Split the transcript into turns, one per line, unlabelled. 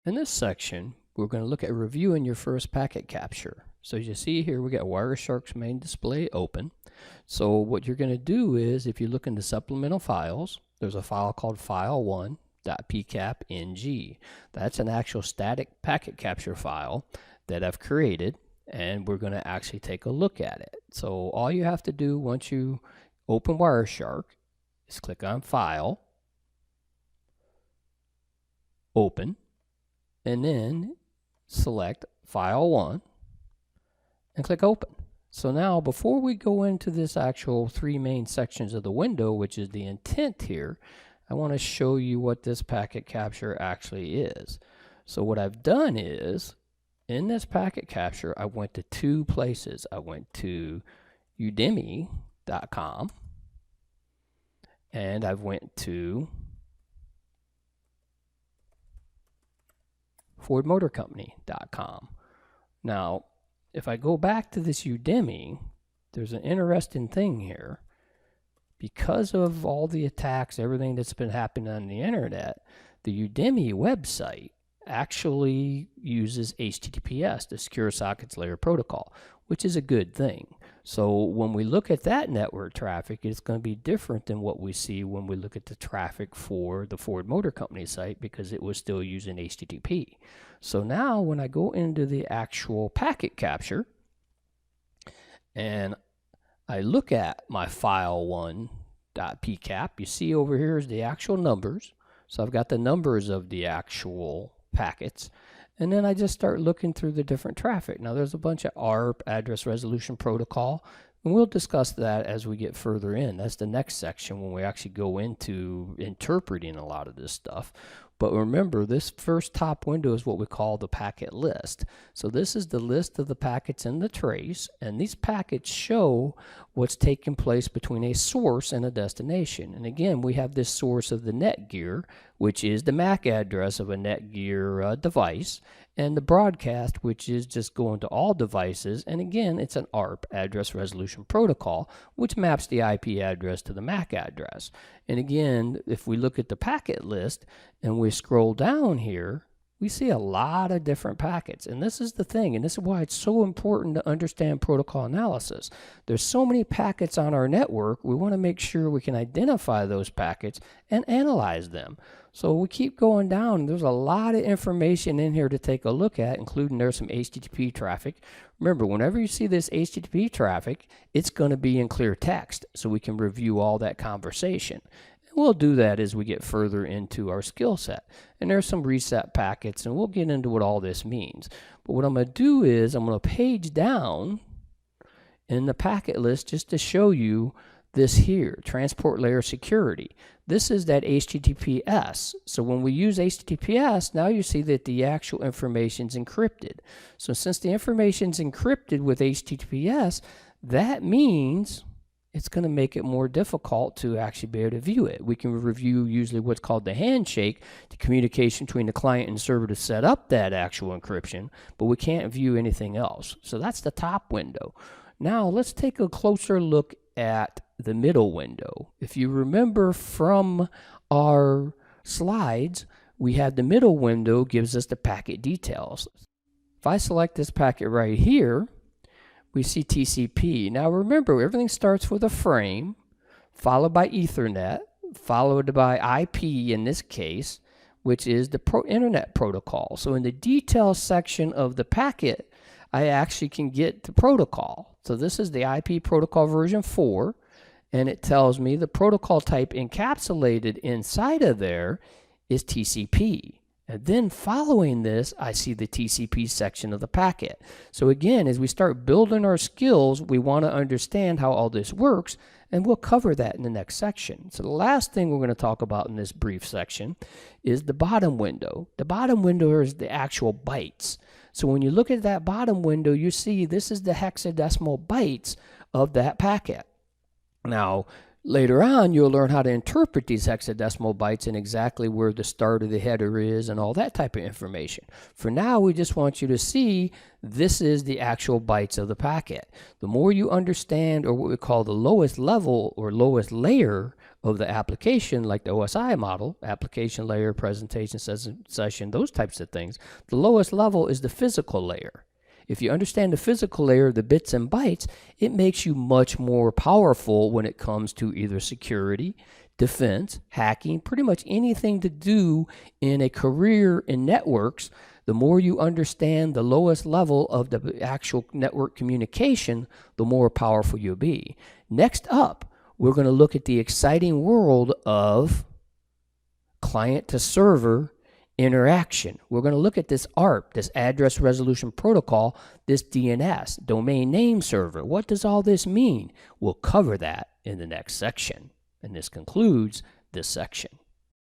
In this section, we're going to look at reviewing your first packet capture. So as you see here, we got Wireshark's main display open. So what you're going to do is, if you look into supplemental files, there's a file called file1.pcap.ng. That's an actual static packet capture file that I've created, and we're going to actually take a look at it. So all you have to do once you open Wireshark is click on File, Open, and then select File 1 and click Open. So now, before we go into this actual three main sections of the window, which is the intent here, I want to show you what this packet capture actually is. So what I've done is, in this packet capture, I went to two places. I went to udemy.com and I went to fordmotorcompany.com. Now, if I go back to this Udemy, there's an interesting thing here. Because of all the attacks, everything that's been happening on the internet, the Udemy website actually uses HTTPS, the Secure Sockets Layer Protocol, which is a good thing. So when we look at that network traffic, it's going to be different than what we see when we look at the traffic for the Ford Motor Company site, because it was still using HTTP. So now when I go into the actual packet capture and I look at my file1.pcap, you see over here is the actual numbers. So I've got the numbers of the actual packets. And then I just start looking through the different traffic. Now there's a bunch of ARP, address resolution protocol, and we'll discuss that as we get further in. That's the next section when we actually go into interpreting a lot of this stuff. But remember, this first top window is what we call the packet list. So this is the list of the packets in the trace, and these packets show what's taking place between a source and a destination. And again, we have this source of the Netgear, which is the MAC address of a Netgear device, and the broadcast, which is just going to all devices. And again, it's an ARP, address resolution protocol, which maps the IP address to the MAC address. And again, if we look at the packet list and we scroll down here, we see a lot of different packets. And this is the thing, and this is why it's so important to understand protocol analysis. There's so many packets on our network, we want to make sure we can identify those packets and analyze them. So we keep going down. There's a lot of information in here to take a look at, including there's some HTTP traffic. Remember, whenever you see this HTTP traffic, it's going to be in clear text, so we can review all that conversation. We'll do that as we get further into our skill set. And there's some reset packets, and we'll get into what all this means. But what I'm going to do is I'm going to page down in the packet list just to show you this here, transport layer security. This is that HTTPS. So when we use HTTPS, now you see that the actual information is encrypted. So since the information is encrypted with HTTPS, that means it's going to make it more difficult to actually be able to view it. We can review usually what's called the handshake, the communication between the client and server to set up that actual encryption, but we can't view anything else. So that's the top window. Now let's take a closer look at the middle window. If you remember from our slides, we had the middle window gives us the packet details. If I select this packet right here, we see TCP. Now remember, everything starts with a frame, followed by Ethernet, followed by IP in this case, which is the internet protocol. So in the details section of the packet, I actually can get the protocol. So this is the IP protocol version 4, and it tells me the protocol type encapsulated inside of there is TCP. And then following this, I see the TCP section of the packet. So again, as we start building our skills, we want to understand how all this works, and we'll cover that in the next section. So the last thing we're going to talk about in this brief section is the bottom window. The bottom window is the actual bytes. So when you look at that bottom window, you see this is the hexadecimal bytes of that packet. Now, later on, you'll learn how to interpret these hexadecimal bytes and exactly where the start of the header is and all that type of information. For now, we just want you to see this is the actual bytes of the packet. The more you understand, or what we call the lowest level or lowest layer of the application, like the OSI model, application layer, presentation session, those types of things. The lowest level is the physical layer. If you understand the physical layer, the bits and bytes, it makes you much more powerful when it comes to either security, defense, hacking, pretty much anything to do in a career in networks. The more you understand the lowest level of the actual network communication, the more powerful you'll be. Next up, we're going to look at the exciting world of client to server interaction. We're going to look at this ARP, this address resolution protocol, this DNS, domain name server. What does all this mean? We'll cover that in the next section. And this concludes this section.